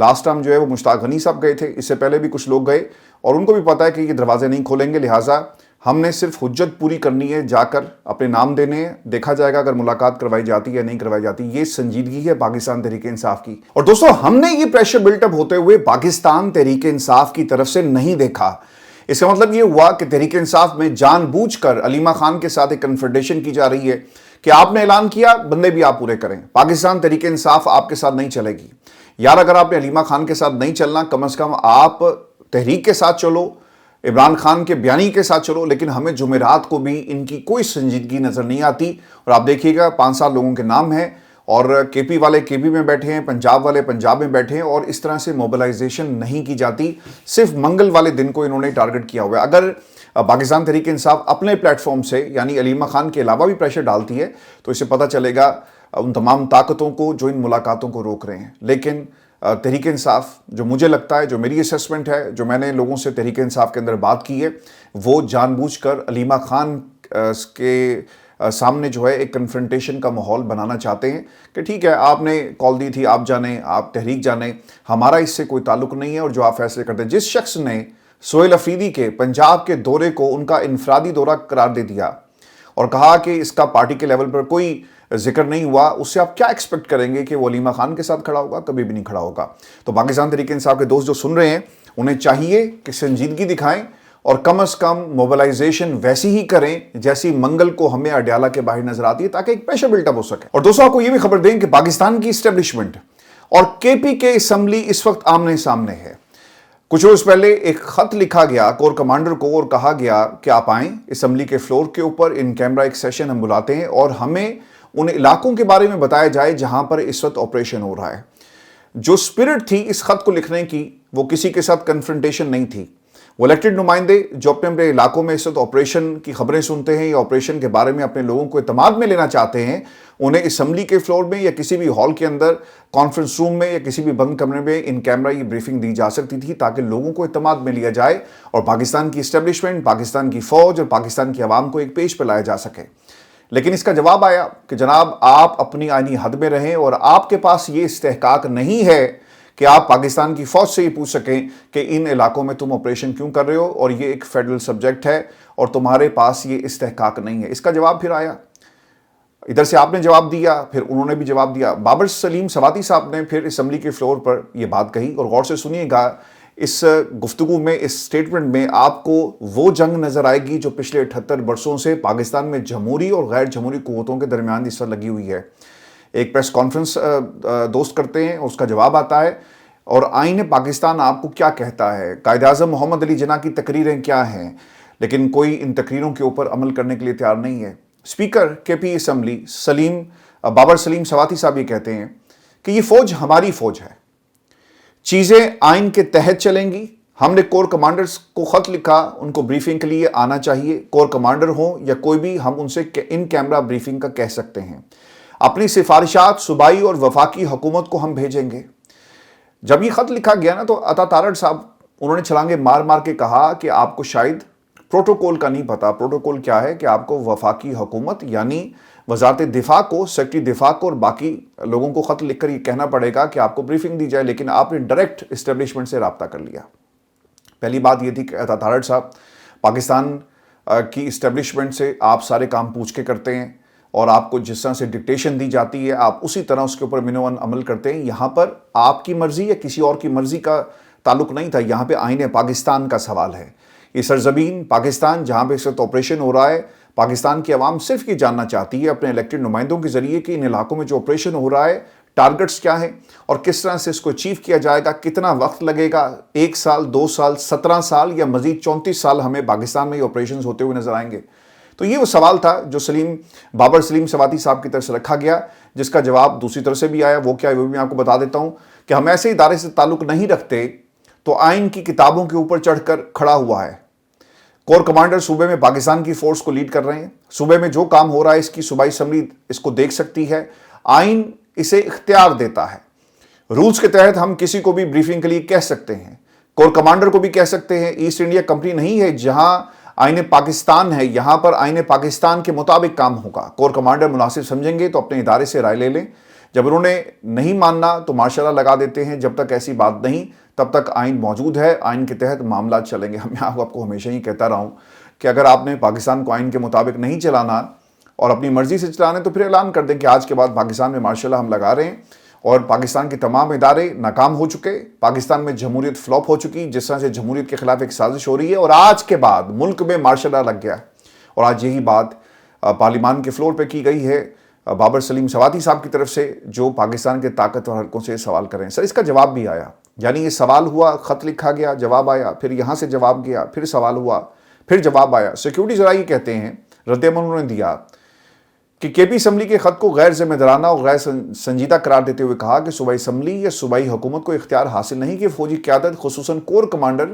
Last time جو ہے وہ مشتاق غنی صاحب گئے تھے, اس سے پہلے بھی کچھ لوگ گئے, اور ان کو بھی پتا ہے کہ یہ دروازے نہیں کھولیں گے, لہٰذا ہم نے صرف حجت پوری کرنی ہے, جا کر اپنے نام دینے ہیں, دیکھا جائے گا اگر ملاقات کروائی جاتی ہے یا نہیں کروائی جاتی. یہ سنجیدگی ہے پاکستان تحریک انصاف کی. اور دوستو, ہم نے یہ پریشر بلٹ اپ ہوتے ہوئے پاکستان تحریک انصاف کی طرف سے نہیں دیکھا. اس کا مطلب یہ ہوا کہ تحریک انصاف میں جان بوجھ کر علیمہ خان کے ساتھ ایک کنفرنٹیشن کی جا رہی ہے کہ آپ نے اعلان کیا, بندے بھی آپ پورے کریں. پاکستان تحریک انصاف آپ کے ساتھ نہیں چلے گی. یار اگر آپ نے علیمہ خان کے ساتھ نہیں چلنا, کم از کم آپ تحریک کے ساتھ چلو, عمران خان کے بیانی کے ساتھ چلو. لیکن ہمیں جمعرات کو بھی ان کی کوئی سنجیدگی نظر نہیں آتی. اور آپ دیکھیے گا 5-7 لوگوں کے نام ہیں, اور کے پی والے کے پی میں بیٹھے ہیں, پنجاب والے پنجاب میں بیٹھے ہیں, اور اس طرح سے موبلائزیشن نہیں کی جاتی. صرف منگل والے دن کو انہوں نے ٹارگٹ کیا ہوا ہے. اگر پاکستان تحریک انصاف اپنے پلیٹ فارم سے یعنی علیمہ خان کے علاوہ بھی پریشر ڈالتی ہے تو اس سے پتہ چلے گا ان تمام طاقتوں کو جو ان ملاقاتوں کو روک رہے ہیں. لیکن تحریک انصاف, جو مجھے لگتا ہے, جو میری اسیسمنٹ ہے, جو میں نے لوگوں سے تحریک انصاف کے اندر بات کی ہے, وہ جان بوجھ کر علیمہ خان کے سامنے جو ہے ایک کنفرنٹیشن کا ماحول بنانا چاہتے ہیں کہ ٹھیک ہے آپ نے کال دی تھی, آپ جانیں, آپ تحریک جانیں, ہمارا اس سے کوئی تعلق نہیں ہے, اور جو آپ فیصلے کرتے ہیں. جس شخص نے سہیل افریدی کے پنجاب کے دورے کو ان کا انفرادی دورہ قرار دے دیا اور کہا کہ اس کا پارٹی کے لیول پر کوئی ذکر نہیں ہوا, اس سے آپ کیا ایکسپیکٹ کریں گے کہ وہ علیمہ خان کے ساتھ کھڑا ہوگا؟ کبھی بھی نہیں کھڑا ہوگا. تو پاکستان تحریک انصاف کے دوست جو سن رہے ہیں, انہیں چاہیے کہ سنجیدگی دکھائیں اور کم از کم موبلائزیشن ویسی ہی کریں جیسی منگل کو ہمیں اڈیالہ کے باہر نظر آتی ہے, تاکہ ایک پریشر بلٹ اپ ہو سکے. اور دوستوں, آپ کو یہ بھی خبر دیں کہ پاکستان کی اسٹیبلشمنٹ اور کے پی کے اسمبلی اس وقت آمنے سامنے ہے. کچھ روز پہلے ایک خط لکھا گیا کور کمانڈر کو اور کہا گیا کہ آپ آئیں اسمبلی کے فلور کے اوپر, ان کیمرہ ایک سیشن ہم بلاتے ہیں اور ہمیں ان علاقوں کے بارے میں بتایا جائے جہاں پر اس وقت آپریشن ہو رہا ہے. جو سپرٹ تھی اس خط کو لکھنے کی, وہ کسی کے ساتھ کنفرنٹیشن نہیں تھی. وہ الیکٹڈ نمائندے جو اپنے اپنے علاقوں میں اس وقت آپریشن کی خبریں سنتے ہیں یا آپریشن کے بارے میں اپنے لوگوں کو اعتماد میں لینا چاہتے ہیں, انہیں اسمبلی کے فلور میں یا کسی بھی ہال کے اندر, کانفرنس روم میں یا کسی بھی بند کمرے میں ان کیمرہ یہ بریفنگ دی جا سکتی تھی تاکہ لوگوں کو اعتماد میں لیا جائے اور پاکستان کی اسٹیبلشمنٹ, پاکستان کی فوج اور پاکستان کی عوام کو ایک پیش پہ لایا جا سکے. لیکن اس کا جواب آیا کہ جناب آپ اپنی آئینی حد میں رہیں اور آپ کے پاس یہ استحقاق نہیں ہے کہ آپ پاکستان کی فوج سے یہ پوچھ سکیں کہ ان علاقوں میں تم آپریشن کیوں کر رہے ہو اور یہ ایک فیڈرل سبجیکٹ ہے اور تمہارے پاس یہ استحقاق نہیں ہے. اس کا جواب پھر آیا, ادھر سے آپ نے جواب دیا, پھر انہوں نے بھی جواب دیا. بابر سلیم سواتی صاحب نے پھر اسمبلی کے فلور پر یہ بات کہی, اور غور سے سنیے گا اس گفتگو میں, اس سٹیٹمنٹ میں آپ کو وہ جنگ نظر آئے گی جو پچھلے 78 برسوں سے پاکستان میں جمہوری اور غیر جمہوری قوتوں کے درمیان اس وقت لگی ہوئی ہے. ایک پریس کانفرنس دوست کرتے ہیں, اس کا جواب آتا ہے, اور آئین پاکستان آپ کو کیا کہتا ہے, قائد اعظم محمد علی جناح کی تقریریں کیا ہیں, لیکن کوئی ان تقریروں کے اوپر عمل کرنے کے لیے تیار نہیں ہے. اسپیکر کے پی اسمبلی بابر سلیم سواتی صاحب یہ کہتے ہیں کہ یہ فوج ہماری فوج ہے, چیزیں آئین کے تحت چلیں گی. ہم نے کور کمانڈرز کو خط لکھا, ان کو بریفنگ کے لیے آنا چاہیے, کور کمانڈر ہوں یا کوئی بھی, ہم ان سے ان کیمرہ بریفنگ کا کہہ سکتے ہیں. اپنی سفارشات صوبائی اور وفاقی حکومت کو ہم بھیجیں گے. جب یہ خط لکھا گیا نا تو عطا تارڑ صاحب انہوں نے چھلانگے مار مار کے کہا کہ آپ کو شاید پروٹوکول کا نہیں پتا. پروٹوکول کیا ہے کہ آپ کو وفاقی حکومت یعنی وزارت دفاع کو, سیکرٹری دفاع کو اور باقی لوگوں کو خط لکھ کر یہ کہنا پڑے گا کہ آپ کو بریفنگ دی جائے, لیکن آپ نے ڈائریکٹ اسٹیبلشمنٹ سے رابطہ کر لیا. پہلی بات یہ تھی کہ عطا تارڑ صاحب پاکستان کی اسٹیبلشمنٹ سے آپ سارے کام پوچھ کے کرتے ہیں اور آپ کو جس طرح سے ڈکٹیشن دی جاتی ہے آپ اسی طرح اس کے اوپر منوان عمل کرتے ہیں. یہاں پر آپ کی مرضی یا کسی اور کی مرضی کا تعلق نہیں تھا, یہاں پہ آئین پاکستان کا سوال ہے. یہ سرزمین پاکستان جہاں پہ اس وقت آپریشن ہو رہا ہے, پاکستان کی عوام صرف یہ جاننا چاہتی ہے اپنے الیکٹڈ نمائندوں کے ذریعے کہ ان علاقوں میں جو آپریشن ہو رہا ہے ٹارگٹس کیا ہیں اور کس طرح سے اس کو اچیو کیا جائے گا, کتنا وقت لگے گا, 1 سال 2 سال 17 سال یا مزید 34 سال ہمیں پاکستان میں یہ آپریشنز ہوتے ہوئے نظر آئیں گے. تو یہ وہ سوال تھا جو بابر سلیم سواتی صاحب کی طرف سے رکھا گیا, جس کا جواب دوسری طرف سے بھی آیا. وہ کیا ہے وہ بھی میں آپ کو بتا دیتا ہوں کہ ہم ایسے ادارے سے تعلق نہیں رکھتے تو آئین کی کتابوں کے اوپر چڑھ کر کھڑا ہوا ہے. کور کمانڈر صوبے میں پاکستان کی فورس کو لیڈ کر رہے ہیں, صوبے میں جو کام ہو رہا ہے اس کی صوبائی اسمبلی اس کو دیکھ سکتی ہے, آئین اسے اختیار دیتا ہے. رولز کے تحت ہم کسی کو بھی بریفنگ کے لیے کہہ سکتے ہیں, کور کمانڈر کو بھی کہہ سکتے ہیں. ایسٹ انڈیا کمپنی نہیں ہے جہاں آئین پاکستان ہے, یہاں پر آئین پاکستان کے مطابق کام ہوگا. کور کمانڈر مناسب سمجھیں گے تو اپنے ادارے سے رائے لے لیں, جب انہوں نے نہیں ماننا تو مارشل لا لگا دیتے ہیں. جب تک ایسی بات نہیں تب تک آئین موجود ہے, آئین کے تحت معاملات چلیں گے. میں آپ کو ہمیشہ ہی کہتا رہا ہوں کہ اگر آپ نے پاکستان کو آئین کے مطابق نہیں چلانا اور اپنی مرضی سے چلانا ہے تو پھر اعلان کر دیں کہ آج کے بعد پاکستان میں مارشل لا ہم لگا رہے ہیں, اور پاکستان کے تمام ادارے ناکام ہو چکے, پاکستان میں جمہوریت فلاپ ہو چکی, جس طرح سے جمہوریت کے خلاف ایک سازش ہو رہی ہے, اور آج کے بعد ملک میں مارشل لا لگ گیا. اور آج یہی بات پارلیمان کے فلور پہ کی گئی ہے بابر سلیم سواتی صاحب کی طرف سے, جو پاکستان کے طاقتور حلقوں سے سوال کر رہے ہیں. سر اس کا جواب بھی آیا, یعنی یہ سوال ہوا, خط لکھا گیا, جواب آیا, پھر یہاں سے جواب گیا, پھر سوال ہوا, پھر جواب آیا. سیکیورٹی ذرائع کہتے ہیں, رد عمل انہوں نے دیا کہ کے پی اسمبلی کے خط کو غیر ذمہ دارانہ اور غیر سنجیدہ قرار دیتے ہوئے کہا کہ صوبائی اسمبلی یا صوبائی حکومت کو اختیار حاصل نہیں کہ فوجی قیادت خصوصاً کور کمانڈر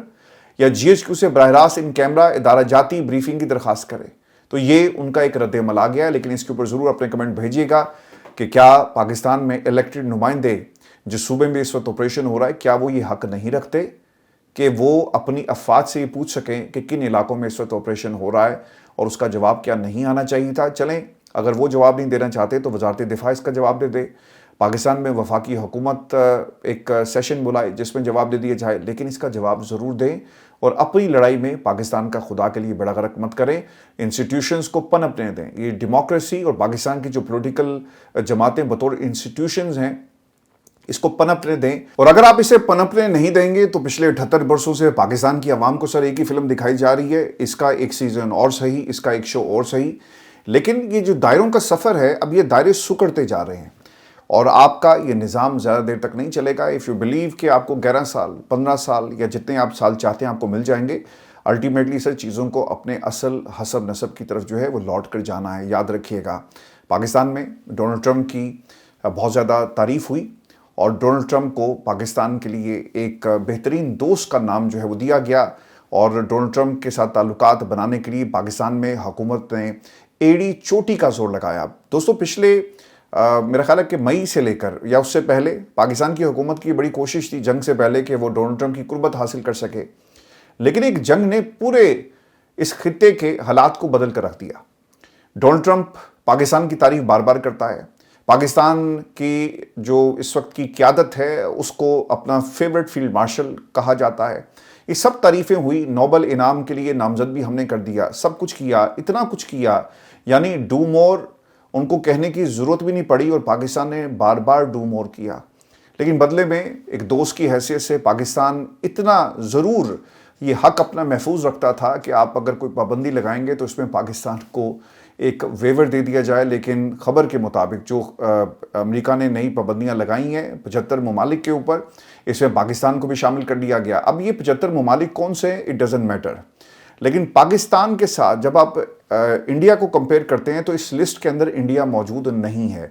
یا جی ایچ کیو سے براہ راست ان کیمرہ ادارہ جاتی بریفنگ کی درخواست کرے. تو یہ ان کا ایک رد عمل آ گیا ہے, لیکن اس کے اوپر ضرور اپنے کمنٹ بھیجیے گا کہ کیا پاکستان میں الیکٹڈ نمائندے جس صوبے میں اس وقت آپریشن ہو رہا ہے, کیا وہ یہ حق نہیں رکھتے کہ وہ اپنی افواج سے یہ پوچھ سکیں کہ کن علاقوں میں اس وقت آپریشن ہو رہا ہے, اور اس کا جواب کیا نہیں آنا چاہیے تھا. چلیں اگر وہ جواب نہیں دینا چاہتے تو وزارت دفاع اس کا جواب دے دے. پاکستان میں وفاقی حکومت ایک سیشن بلائے جس میں جواب دے دیا جائے, لیکن اس کا جواب ضرور دیں اور اپنی لڑائی میں پاکستان کا خدا کے لیے بڑا غرق مت کریں. انسٹیٹیوشنز کو پنپنے دیں. یہ ڈیموکریسی اور پاکستان کی جو پولیٹیکل جماعتیں بطور انسٹیٹیوشنز ہیں اس کو پنپنے دیں. اور اگر آپ اسے پنپنے نہیں دیں گے تو پچھلے 78 برسوں سے پاکستان کی عوام کو سر ایک ہی فلم دکھائی جا رہی ہے, اس کا ایک سیزن اور صحیح, اس کا ایک شو اور صحیح, لیکن یہ جو دائروں کا سفر ہے اب یہ دائرے سکڑتے جا رہے ہیں, اور آپ کا یہ نظام زیادہ دیر تک نہیں چلے گا. اف یو بلیو کہ آپ کو 11 سال 15 سال یا جتنے آپ سال چاہتے ہیں آپ کو مل جائیں گے, الٹیمیٹلی سر چیزوں کو اپنے اصل حسب نسب کی طرف جو ہے وہ لوٹ کر جانا ہے. یاد رکھیے گا پاکستان میں ڈونلڈ ٹرمپ کی بہت زیادہ تعریف ہوئی, اور ڈونلڈ ٹرمپ کو پاکستان کے لیے ایک بہترین دوست کا نام جو ہے وہ دیا گیا, اور ڈونلڈ ٹرمپ کے ساتھ تعلقات بنانے کے لیے پاکستان میں حکومت نے ایڑی چوٹی کا زور لگایا. دوستو پچھلے میرا خیال ہے کہ مئی سے لے کر یا اس سے پہلے پاکستان کی حکومت کی بڑی کوشش تھی جنگ سے پہلے کہ وہ ڈونلڈ ٹرمپ کی قربت حاصل کر سکے, لیکن ایک جنگ نے پورے اس خطے کے حالات کو بدل کر رکھ دیا. ڈونلڈ ٹرمپ پاکستان کی تعریف بار بار کرتا ہے, پاکستان کی جو اس وقت کی قیادت ہے اس کو اپنا فیورٹ فیلڈ مارشل کہا جاتا ہے. یہ سب تعریفیں ہوئی, نوبل انعام کے لیے نامزد بھی ہم نے کر دیا, سب کچھ کیا, اتنا کچھ کیا, یعنی ڈو مور ان کو کہنے کی ضرورت بھی نہیں پڑی, اور پاکستان نے بار بار ڈو مور کیا. لیکن بدلے میں ایک دوست کی حیثیت سے پاکستان اتنا ضرور یہ حق اپنا محفوظ رکھتا تھا کہ آپ اگر کوئی پابندی لگائیں گے تو اس میں پاکستان کو ایک ویور دے دیا جائے. لیکن خبر کے مطابق جو امریکہ نے نئی پابندیاں لگائی ہیں 75 ممالک کے اوپر, اس میں پاکستان کو بھی شامل کر دیا گیا. اب یہ 75 ممالک کون سے اٹ ڈزنٹ میٹر, لیکن پاکستان کے ساتھ جب آپ انڈیا کو کمپیئر کرتے ہیں تو اس لسٹ کے اندر انڈیا موجود نہیں ہے.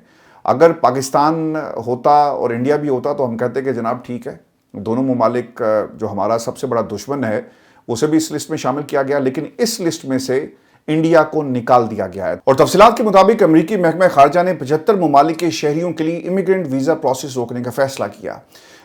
اگر پاکستان ہوتا اور انڈیا بھی ہوتا تو ہم کہتے کہ جناب ٹھیک ہے, دونوں ممالک جو ہمارا سب سے بڑا دشمن ہے اسے بھی اس لسٹ میں شامل کیا گیا, لیکن اس لسٹ میں سے انڈیا کو نکال دیا گیا ہے. اور تفصیلات کے مطابق امریکی محکمہ خارجہ نے 75 ممالک کے شہریوں کے لیے امیگرینٹ ویزا پروسیس روکنے کا فیصلہ کیا.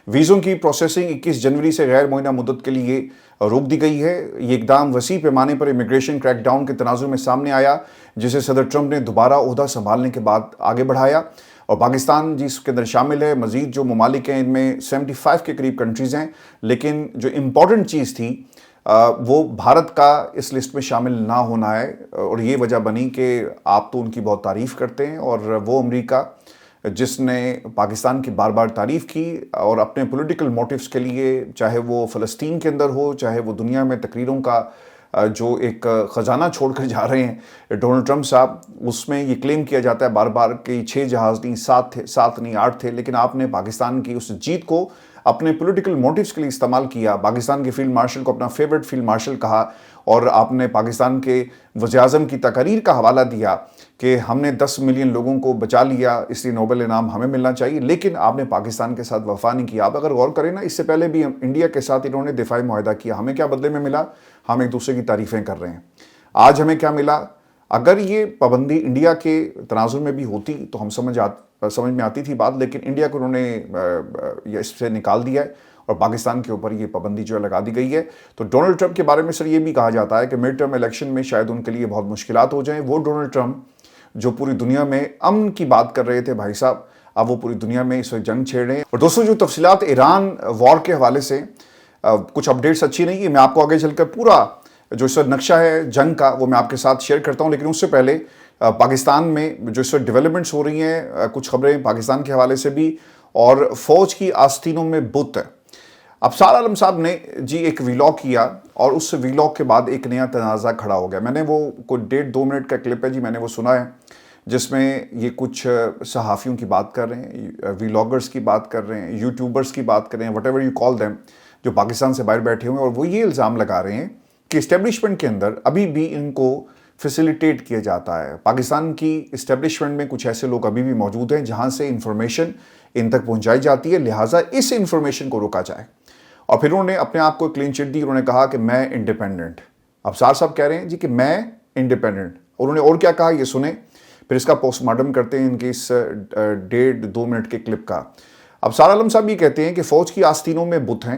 ویزوں کی پروسیسنگ 21 جنوری سے غیر معینہ مدت کے لیے روک دی گئی ہے. یہ اقدام وسیع پیمانے پر امیگریشن کریک ڈاؤن کے تناظر میں سامنے آیا, جسے صدر ٹرمپ نے دوبارہ عہدہ سنبھالنے کے بعد آگے بڑھایا, اور پاکستان جس کے اندر شامل ہے. مزید جو ممالک ہیں ان میں 75 کے قریب کنٹریز ہیں, لیکن جو امپورٹنٹ چیز تھی وہ بھارت کا اس لسٹ میں شامل نہ ہونا ہے, اور یہ وجہ بنی کہ آپ تو ان کی بہت تعریف کرتے ہیں, اور وہ امریکہ جس نے پاکستان کی بار بار تعریف کی اور اپنے پولیٹیکل موٹیوز کے لیے, چاہے وہ فلسطین کے اندر ہو, چاہے وہ دنیا میں تقریروں کا جو ایک خزانہ چھوڑ کر جا رہے ہیں ڈونلڈ ٹرمپ صاحب, اس میں یہ کلیم کیا جاتا ہے بار بار کہ 6 جہاز نہیں 7 تھے, 7 نہیں 8 تھے, لیکن آپ نے پاکستان کی اس جیت کو اپنے پولیٹیکل موٹیوز کے لیے استعمال کیا. پاکستان کے فیلڈ مارشل کو اپنا فیورٹ فیلڈ مارشل کہا, اور آپ نے پاکستان کے وزیر اعظم کی تقاریر کا حوالہ دیا کہ ہم نے 10 ملین لوگوں کو بچا لیا, اس لیے نوبل انعام ہمیں ملنا چاہیے. لیکن آپ نے پاکستان کے ساتھ وفا نہیں کیا. آپ اگر غور کریں نا, اس سے پہلے بھی انڈیا کے ساتھ انہوں نے دفاعی معاہدہ کیا, ہمیں کیا بدلے میں ملا؟ ہم ایک دوسرے کی تعریفیں کر رہے ہیں. آج ہمیں کیا ملا؟ اگر یہ پابندی انڈیا کے تناظر میں بھی ہوتی تو ہم سمجھ میں آتی تھی بات, لیکن انڈیا کو انہوں نے اس سے نکال دیا ہے اور پاکستان کے اوپر یہ پابندی جو ہے لگا دی گئی ہے. تو ڈونلڈ ٹرمپ کے بارے میں سر یہ بھی کہا جاتا ہے کہ مڈ ٹرم الیکشن میں شاید ان کے لیے بہت مشکلات ہو جائیں. وہ ڈونلڈ ٹرمپ جو پوری دنیا میں امن کی بات کر رہے تھے بھائی صاحب, اب وہ پوری دنیا میں اس وقت جنگ چھیڑ رہے ہیں. اور دوستوں جو تفصیلات ایران وار کے حوالے سے کچھ اپڈیٹس اچھی نہیں ہے، میں آپ کو آگے چل کر پورا جو اس وقت نقشہ ہے جنگ کا وہ میں آپ کے ساتھ شیئر کرتا ہوں. لیکن اس سے پہلے پاکستان میں جو اس وقت ڈیولپمنٹس ہو رہی ہیں، کچھ خبریں پاکستان کے حوالے سے بھی، اور فوج کی آستینوں میں بت ہے. ابصار عالم صاحب نے جی ایک ویلاگ کیا اور اس ویلاگ کے بعد ایک نیا تنازع کھڑا ہو گیا. میں نے وہ کوئی 1.5-2 منٹ کا کلپ ہے جی، میں نے وہ سنا ہے، جس میں یہ کچھ صحافیوں کی بات کر رہے ہیں، ویلاگرز کی بات کر رہے ہیں، یوٹیوبرز کی بات کر رہے ہیں، what ever you call them, جو پاکستان سے باہر بیٹھے ہوئے ہیں. اور وہ یہ الزام لگا رہے ہیں کہ اسٹیبلشمنٹ کے اندر ابھی بھی ان کو فیسیلیٹیٹ کیا جاتا ہے. پاکستان کی اسٹیبلشمنٹ میں کچھ ایسے لوگ ابھی بھی موجود ہیں جہاں سے انفارمیشن ان تک پہنچائی جاتی ہے، لہٰذا اس انفارمیشن کو روکا جائے. اور پھر انہوں نے اپنے آپ کو کلین چٹ دی، انہوں نے کہا کہ میں انڈیپینڈنٹ. ابصار صاحب کہہ رہے ہیں جی کہ میں انڈیپینڈنٹ. انہوں نے اور کیا کہا یہ سنیں، پھر اس کا پوسٹ مارٹم کرتے ہیں ان کے اس 1.5-2 منٹ کے کلپ کا. ابصار عالم صاحب یہ کہتے ہیں کہ فوج کی آستینوں میں بت ہیں،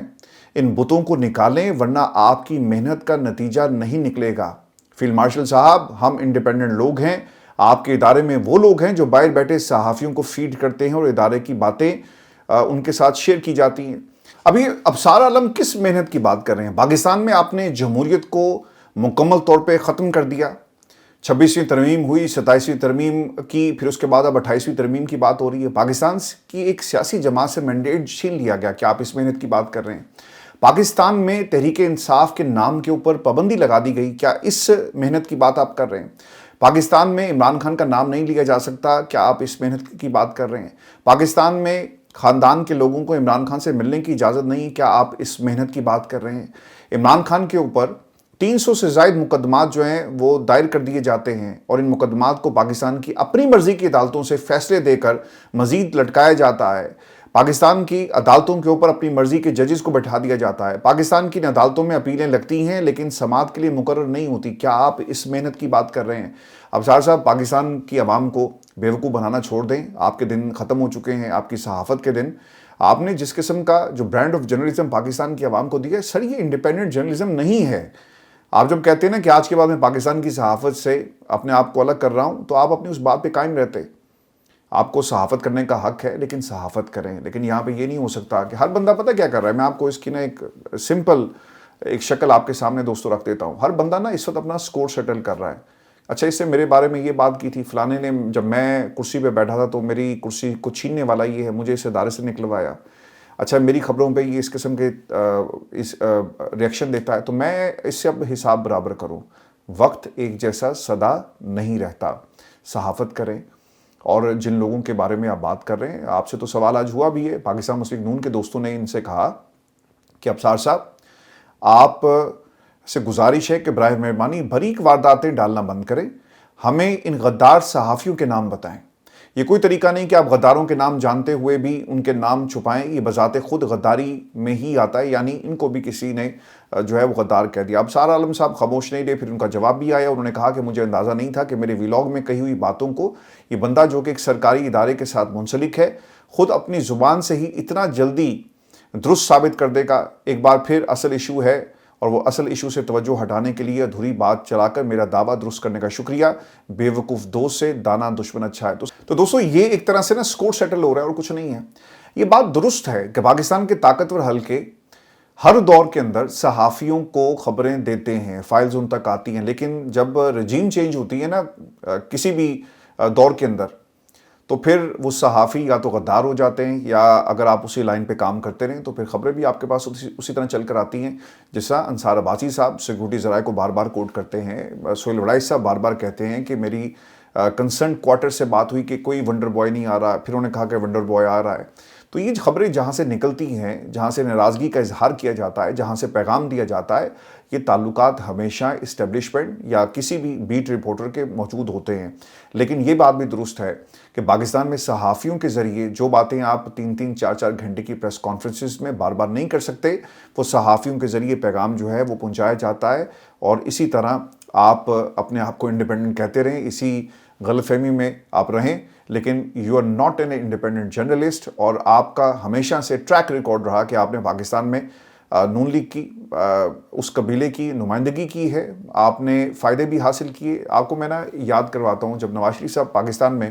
ان بتوں کو نکالیں ورنہ آپ کی محنت کا نتیجہ نہیں نکلے گا. فیلڈ مارشل صاحب، ہم انڈیپینڈنٹ لوگ ہیں، آپ کے ادارے میں وہ لوگ ہیں جو باہر بیٹھے صحافیوں کو فیڈ کرتے ہیں اور ادارے کی باتیں ان کے ساتھ شیئر کی جاتی ہیں. ابھی ابصار عالم کس محنت کی بات کر رہے ہیں؟ پاکستان میں آپ نے جمہوریت کو مکمل طور پہ ختم کر دیا. 26ویں ترمیم ہوئی، 27ویں ترمیم کی، پھر اس کے بعد اب 28ویں ترمیم کی بات ہو رہی ہے. پاکستان کی ایک سیاسی جماعت سے مینڈیٹ چھین لیا گیا کہ آپ اس محنت کی بات کر رہے ہیں. پاکستان میں تحریک انصاف کے نام کے اوپر پابندی لگا دی گئی، کیا اس محنت کی بات آپ کر رہے ہیں؟ پاکستان میں عمران خان کا نام نہیں لیا جا سکتا، کیا آپ اس محنت کی بات کر رہے ہیں؟ پاکستان میں خاندان کے لوگوں کو عمران خان سے ملنے کی اجازت نہیں، کیا آپ اس محنت کی بات کر رہے ہیں؟ عمران خان کے اوپر 300 سے زائد مقدمات جو ہیں وہ دائر کر دیے جاتے ہیں، اور ان مقدمات کو پاکستان کی اپنی مرضی کی عدالتوں سے فیصلے دے کر مزید لٹکایا جاتا ہے. پاکستان کی عدالتوں کے اوپر اپنی مرضی کے ججز کو بٹھا دیا جاتا ہے. پاکستان کی عدالتوں میں اپیلیں لگتی ہیں لیکن سماعت کے لیے مقرر نہیں ہوتی. کیا آپ اس محنت کی بات کر رہے ہیں؟ ابصار صاحب، پاکستان کی عوام کو بیوقوف بنانا چھوڑ دیں، آپ کے دن ختم ہو چکے ہیں، آپ کی صحافت کے دن. آپ نے جس قسم کا جو برانڈ آف جرنلزم پاکستان کی عوام کو دیا ہے، سر یہ انڈیپینڈنٹ جرنلزم نہیں ہے. آپ جب کہتے ہیں نا کہ آج کے بعد میں پاکستان کی صحافت سے اپنے آپ کو الگ کر رہا ہوں، تو آپ اپنی اس بات پہ قائم رہتے. آپ کو صحافت کرنے کا حق ہے، لیکن صحافت کریں. لیکن یہاں پہ یہ نہیں ہو سکتا کہ ہر بندہ پتہ کیا کر رہا ہے. میں آپ کو اس کی نا ایک سمپل ایک شکل آپ کے سامنے دوستوں رکھ دیتا ہوں. ہر بندہ نا اس وقت اپنا سکور سیٹل کر رہا ہے. اچھا، اس سے میرے بارے میں یہ بات کی تھی، فلانے نے جب میں کرسی پہ بیٹھا تھا تو میری کرسی کو چھیننے والا یہ ہے، مجھے اس ادارے سے نکلوایا. اچھا، میری خبروں پہ یہ اس قسم کے اس ریئیکشن دیتا ہے، تو میں اس سے اب حساب برابر کروں. وقت ایک جیسا سدا نہیں رہتا. صحافت کریں. اور جن لوگوں کے بارے میں آپ بات کر رہے ہیں، آپ سے تو سوال آج ہوا بھی ہے. پاکستان مسلم نون کے دوستوں نے ان سے کہا کہ ابصار صاحب، آپ سے گزارش ہے کہ براہ مہربانی باریک وارداتیں ڈالنا بند کریں، ہمیں ان غدار صحافیوں کے نام بتائیں. یہ کوئی طریقہ نہیں کہ آپ غداروں کے نام جانتے ہوئے بھی ان کے نام چھپائیں. یہ بذات خود غداری میں ہی آتا ہے، یعنی ان کو بھی کسی نے جو ہے وہ غدار کہہ دیا. ابصار عالم صاحب خاموش نہیں رہے، پھر ان کا جواب بھی آیا. انہوں نے کہا کہ مجھے اندازہ نہیں تھا کہ میرے ویلاگ میں کہی ہوئی باتوں کو یہ بندہ جو کہ ایک سرکاری ادارے کے ساتھ منسلک ہے، خود اپنی زبان سے ہی اتنا جلدی درست ثابت کر دے گا. ایک بار پھر اصل ایشو ہے، اور وہ اصل ایشو سے توجہ ہٹانے کے لیے ادھوری بات چلا کر میرا دعویٰ درست کرنے کا شکریہ. بے وقوف دوست سے دانا دشمن اچھا ہے. تو دوستو، یہ ایک طرح سے نا سکور سیٹل ہو رہا ہے اور کچھ نہیں ہے. یہ بات درست ہے کہ پاکستان کے طاقتور حلقے ہر دور کے اندر صحافیوں کو خبریں دیتے ہیں، فائلز ان تک آتی ہیں. لیکن جب رجیم چینج ہوتی ہے نا کسی بھی دور کے اندر، تو پھر وہ صحافی یا تو غدار ہو جاتے ہیں، یا اگر آپ اسی لائن پہ کام کرتے رہیں تو پھر خبریں بھی آپ کے پاس اسی طرح چل کر آتی ہیں. جس طرح انصار عباسی صاحب سیکورٹی ذرائع کو بار بار کوٹ کرتے ہیں، سہیل وڑائچ صاحب بار بار کہتے ہیں کہ میری کنسرن کوارٹر سے بات ہوئی کہ کوئی ونڈر بوائے نہیں آ رہا، پھر انہوں نے کہا کہ ونڈر بوائے آ رہا ہے. تو یہ خبریں جہاں سے نکلتی ہیں، جہاں سے ناراضگی کا اظہار کیا جاتا ہے، جہاں سے پیغام دیا جاتا ہے، یہ تعلقات ہمیشہ اسٹیبلشمنٹ یا کسی بھی بیٹ رپورٹر کے موجود ہوتے ہیں. لیکن یہ بات بھی درست ہے کہ پاکستان میں صحافیوں کے ذریعے جو باتیں آپ 3-3 4-4 گھنٹے کی پریس کانفرنسز میں بار بار نہیں کر سکتے، وہ صحافیوں کے ذریعے پیغام جو ہے وہ پہنچایا جاتا ہے. اور اسی طرح آپ اپنے آپ کو انڈیپینڈنٹ کہتے رہیں، اسی غلط فہمی میں آپ رہیں، لیکن you are not an independent journalist. اور آپ کا ہمیشہ سے ٹریک ریکارڈ رہا کہ آپ نے پاکستان میں نون لیگ کی اس قبیلے کی نمائندگی کی ہے، آپ نے فائدے بھی حاصل کیے. آپ کو میں نا یاد کرواتا ہوں، جب نواز شریف صاحب پاکستان میں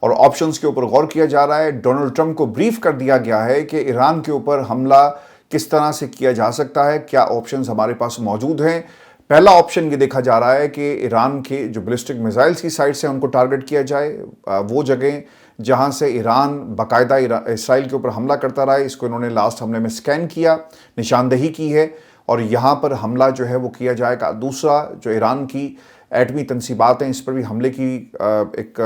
اور آپشنز کے اوپر غور کیا جا رہا ہے. ڈونلڈ ٹرمپ کو بریف کر دیا گیا ہے کہ ایران کے اوپر حملہ کس طرح سے کیا جا سکتا ہے, کیا آپشنز ہمارے پاس موجود ہیں. پہلا آپشن یہ دیکھا جا رہا ہے کہ ایران کے جو بیلسٹک میزائلز کی سائٹ سے ان کو ٹارگٹ کیا جائے. وہ جگہیں جہاں سے ایران باقاعدہ اسرائیل کے اوپر حملہ کرتا رہا ہے, اس کو انہوں نے لاسٹ حملے میں سکین کیا, نشاندہی کی ہے, اور یہاں پر حملہ جو ہے وہ کیا جائے گا. دوسرا جو ایران کی ایٹمی تنصیبات ہیں اس پر بھی حملے کی ایک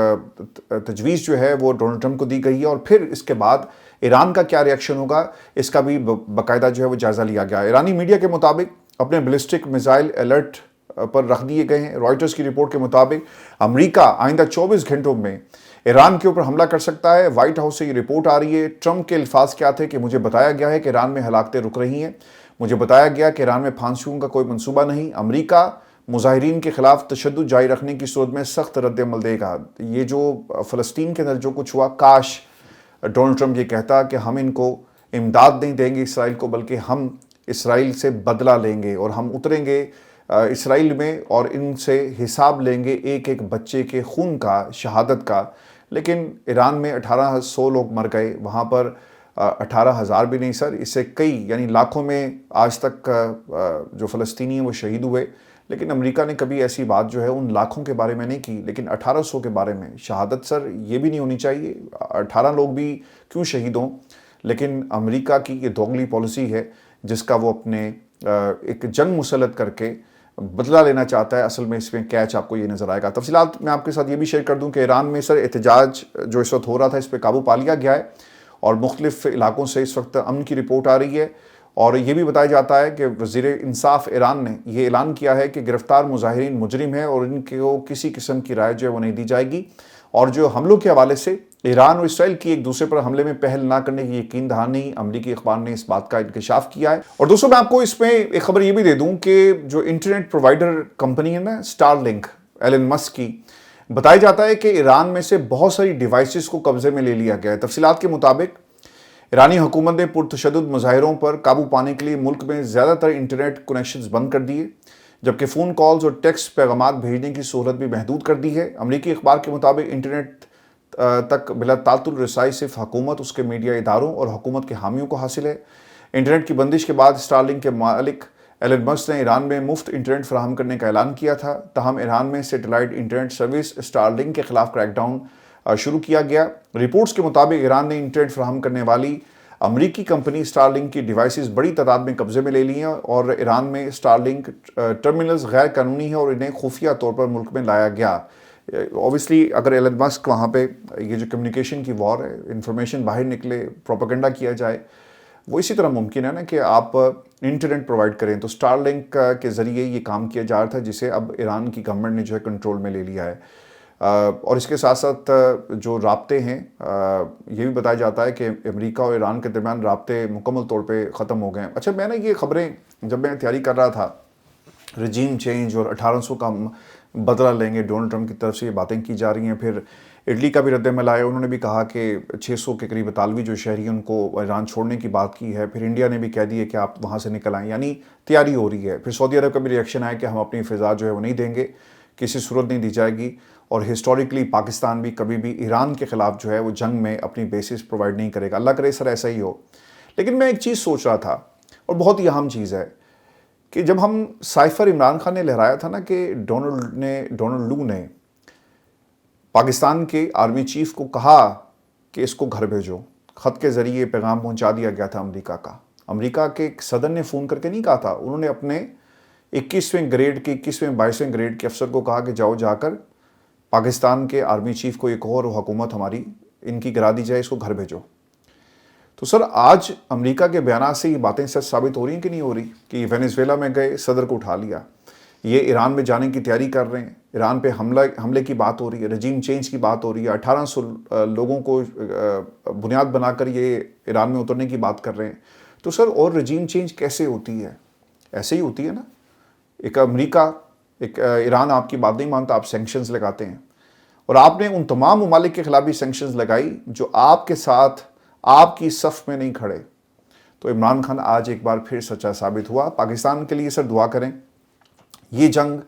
تجویز جو ہے وہ ڈونلڈ ٹرمپ کو دی گئی ہے, اور پھر اس کے بعد ایران کا کیا ریئیکشن ہوگا اس کا بھی باقاعدہ جو ہے وہ جائزہ لیا گیا. ایرانی میڈیا کے مطابق اپنے بیلسٹک میزائل الرٹ پر رکھ دیے گئے ہیں. رائٹرز کی رپورٹ کے مطابق امریکہ آئندہ 24 گھنٹوں میں ایران کے اوپر حملہ کر سکتا ہے. وائٹ ہاؤس سے یہ رپورٹ آ رہی ہے. ٹرمپ کے الفاظ کیا تھے کہ مجھے بتایا گیا ہے کہ ایران میں ہلاکتیں رک رہی ہیں, مجھے بتایا گیا کہ ایران میں پھانسیوں کا کوئی منصوبہ نہیں, امریکہ مظاہرین کے خلاف تشدد جاری رکھنے کی صورت میں سخت رد عمل دے گا. یہ جو فلسطین کے اندر جو کچھ ہوا, کاش ڈونلڈ ٹرمپ یہ کہتا کہ ہم ان کو امداد نہیں دیں گے اسرائیل کو, بلکہ ہم اسرائیل سے بدلہ لیں گے اور ہم اتریں گے اسرائیل میں اور ان سے حساب لیں گے ایک ایک بچے کے خون کا, شہادت کا. لیکن ایران میں 1800 لوگ مر گئے, وہاں پر 18,000 بھی نہیں سر, اس سے کئی یعنی لاکھوں میں آج تک جو فلسطینی ہیں وہ شہید ہوئے. لیکن امریکہ نے کبھی ایسی بات جو ہے ان لاکھوں کے بارے میں نہیں کی, لیکن 1800 کے بارے میں شہادت سر یہ بھی نہیں ہونی چاہیے. 18 لوگ بھی کیوں شہید ہوں, لیکن امریکہ کی یہ دوغلی پالیسی ہے جس کا وہ اپنے ایک جنگ مسلط کر کے بدلہ لینا چاہتا ہے. اصل میں اس میں کیچ آپ کو یہ نظر آئے گا. تفصیلات میں آپ کے ساتھ یہ بھی شیئر کر دوں کہ ایران میں سر احتجاج جو اس وقت ہو رہا تھا اس پہ قابو پا لیا گیا ہے, اور مختلف علاقوں سے اس وقت امن کی رپورٹ آ رہی ہے. اور یہ بھی بتایا جاتا ہے کہ وزیر انصاف ایران نے یہ اعلان کیا ہے کہ گرفتار مظاہرین مجرم ہیں اور ان کو کسی قسم کی رائے جو ہے وہ نہیں دی جائے گی. اور جو حملوں کے حوالے سے ایران اور اسرائیل کی ایک دوسرے پر حملے میں پہل نہ کرنے کی یقین دہانی امریکی اخبار نے اس بات کا انکشاف کیا ہے. اور دوستوں میں آپ کو اس میں ایک خبر یہ بھی دے دوں کہ جو انٹرنیٹ پرووائڈر کمپنی ہے نا اسٹار لنک, ایلن مسک کی, بتایا جاتا ہے کہ ایران میں سے بہت ساری ڈیوائسز کو قبضے میں لے لیا گیا ہے. تفصیلات کے مطابق ایرانی حکومت نے پرتشدد مظاہروں پر قابو پانے کے لیے ملک میں زیادہ تر انٹرنیٹ کنیکشنز بند کر دیے, جبکہ فون کالز اور ٹیکسٹ پیغامات بھیجنے کی سہولت بھی محدود کر دی ہے. امریکی اخبار کے مطابق انٹرنیٹ تک بلا تعطل رسائی صرف حکومت, اس کے میڈیا اداروں اور حکومت کے حامیوں کو حاصل ہے. انٹرنیٹ کی بندش کے بعد اسٹار لنک کے مالک ایلن مسک نے ایران میں مفت انٹرنیٹ فراہم کرنے کا اعلان کیا تھا. تاہم ایران میں satellite internet service star link کے خلاف کریک ڈاؤن شروع کیا گیا. رپورٹس کے مطابق ایران نے انٹرنیٹ فراہم کرنے والی امریکی کمپنی اسٹار لنک کی ڈیوائسز بڑی تعداد میں قبضے میں لے لی ہیں, اور ایران میں اسٹار لنک ٹرمینلز غیر قانونی ہیں اور انہیں خفیہ طور پر ملک میں لایا گیا. اوبیسلی اگر ایلن مسک وہاں پہ یہ جو کمیونیکیشن کی وار ہے, انفارمیشن باہر نکلے, پروپیگنڈا کیا جائے, وہ اسی طرح ممکن ہے نا کہ آپ انٹرنیٹ پرووائڈ کریں. تو اسٹار لنک کے ذریعے یہ کام کیا جا رہا تھا جسے اب ایران کی گورنمنٹ نے جو ہے کنٹرول میں لے لیا ہے. اور اس کے ساتھ ساتھ جو رابطے ہیں یہ بھی بتایا جاتا ہے کہ امریکہ اور ایران کے درمیان رابطے مکمل طور پہ ختم ہو گئے ہیں. اچھا, میں نے یہ خبریں جب میں تیاری کر رہا تھا, رجیم چینج اور 1800 کا بدلہ لیں گے ڈونلڈ ٹرمپ کی طرف سے یہ باتیں کی جا رہی ہیں. پھر اٹلی کا بھی رد عمل آیا, انہوں نے بھی کہا کہ 600 کے قریب اطالوی جو شہری ہیں ان کو ایران چھوڑنے کی بات کی ہے. پھر انڈیا نے بھی کہہ دی ہے کہ آپ وہاں سے نکل آئیں, یعنی تیاری ہو رہی ہے. پھر سعودی عرب کا بھی ریئیکشن آیا کہ ہم اپنی فضا جو ہے وہ نہیں دیں گے, کسی صورت نہیں دی جائے گی. اور ہسٹوریکلی پاکستان بھی کبھی بھی ایران کے خلاف جو ہے وہ جنگ میں اپنی بیسز پرووائڈ نہیں کرے گا. اللہ کرے سر ایسا ہی ہو. لیکن میں ایک چیز سوچ رہا تھا, اور بہت ہی اہم چیز ہے, کہ جب ہم سائفر عمران خان نے لہرایا تھا نا کہ ڈونلڈ لو نے پاکستان کے آرمی چیف کو کہا کہ اس کو گھر بھیجو, خط کے ذریعے پیغام پہنچا دیا گیا تھا امریکہ کا. امریکہ کے صدر نے فون کر کے نہیں کہا تھا, انہوں نے اپنے 21ویں گریڈ کے 22ویں گریڈ کے افسر کو کہا کہ جاؤ جا کر پاکستان کے آرمی چیف کو ایک اور حکومت ہماری ان کی گرا دی جائے, اس کو گھر بھیجو. تو سر آج امریکہ کے بیانات سے یہ باتیں سچ ثابت ہو رہی ہیں کہ نہیں ہو رہی, کہ وینیزویلا میں گئے, صدر کو اٹھا لیا, یہ ایران میں جانے کی تیاری کر رہے ہیں, ایران پہ حملے کی بات ہو رہی ہے, رجیم چینج کی بات ہو رہی ہے, 1800 لوگوں کو بنیاد بنا کر یہ ایران میں اترنے کی بات کر رہے ہیں. تو سر اور رجیم چینج کیسے ہوتی ہے؟ ایسے ہی ہوتی ہے نا. ایک امریکہ, ایک ایران آپ کی بات نہیں مانتا, آپ سینکشنز لگاتے ہیں, اور آپ نے ان تمام ممالک کے خلاف بھی سینکشنز لگائی جو آپ کے ساتھ آپ کی صف میں نہیں کھڑے. تو عمران خان آج ایک بار پھر سچا ثابت ہوا. پاکستان کے لیے سر دعا کریں, یہ جنگ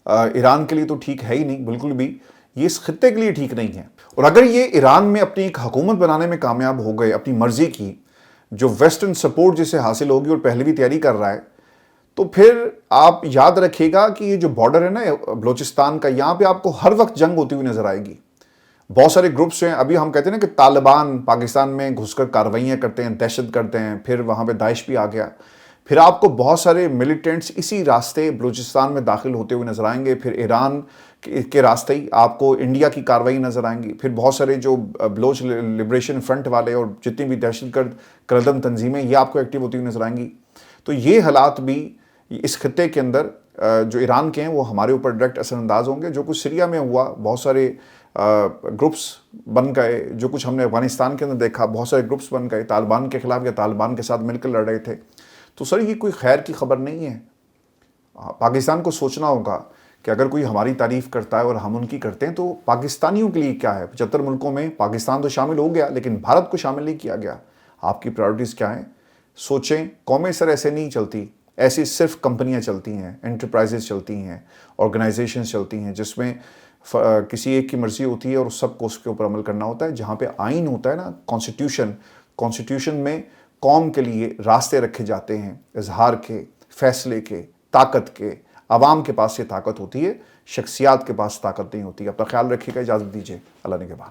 ایران کے لیے تو ٹھیک ہے ہی نہیں بالکل بھی, یہ اس خطے کے لیے ٹھیک نہیں ہے. اور اگر یہ ایران میں اپنی ایک حکومت بنانے میں کامیاب ہو گئے اپنی مرضی کی، جو ویسٹرن سپورٹ جسے حاصل ہوگی اور پہلے بھی تیاری کر رہا ہے، تو پھر آپ یاد رکھیے گا کہ یہ جو بارڈر ہے نا بلوچستان کا، یہاں پہ آپ کو ہر وقت جنگ ہوتی ہوئی نظر آئے گی. بہت سارے گروپس ہیں، ابھی ہم کہتے ہیں نا کہ طالبان پاکستان میں گھس کر کارروائیاں کرتے ہیں، دہشت کرتے ہیں، پھر وہاں پہ داعش بھی آ گیا. پھر آپ کو بہت سارے ملیٹنٹس اسی راستے بلوچستان میں داخل ہوتے ہوئے نظر آئیں گے. پھر ایران کے راستے ہی آپ کو انڈیا کی کارروائی نظر آئیں گی. پھر بہت سارے جو بلوچ لبریشن فرنٹ والے اور جتنی بھی دہشت گرد کردم تنظیمیں، یہ آپ کو ایکٹیو ہوتی ہوئی نظر آئیں گی. تو یہ حالات بھی اس خطے کے اندر جو ایران کے ہیں وہ ہمارے اوپر ڈائریکٹ اثر انداز ہوں گے. جو کچھ سیریا میں ہوا، بہت سارے گروپس بن گئے. جو کچھ ہم نے افغانستان کے اندر دیکھا، بہت سارے گروپس بن گئے طالبان کے خلاف یا طالبان کے ساتھ مل کر لڑ رہے تھے. تو سر یہ کوئی خیر کی خبر نہیں ہے. پاکستان کو سوچنا ہوگا کہ اگر کوئی ہماری تعریف کرتا ہے اور ہم ان کی کرتے ہیں تو پاکستانیوں کے لیے کیا ہے. 75 ملکوں میں پاکستان تو شامل ہو گیا لیکن بھارت کو شامل نہیں کیا گیا. آپ کی پرائورٹیز کیا ہیں؟ سوچیں. قومیں سر ایسے نہیں چلتی، ایسی صرف کمپنیاں چلتی ہیں، انٹرپرائزز چلتی ہیں، آرگنائزیشنز چلتی ہیں جس میں کسی ایک کی مرضی ہوتی ہے اور سب کو اس کے اوپر عمل کرنا ہوتا ہے. جہاں پہ آئین ہوتا ہے نا، کانسٹیٹیوشن میں قوم کے لیے راستے رکھے جاتے ہیں اظہار کے، فیصلے کے، طاقت کے. عوام کے پاس یہ طاقت ہوتی ہے، شخصیات کے پاس طاقت نہیں ہوتی. اپنا خیال رکھیے گا. اجازت دیجیے. اللہ نگہبان.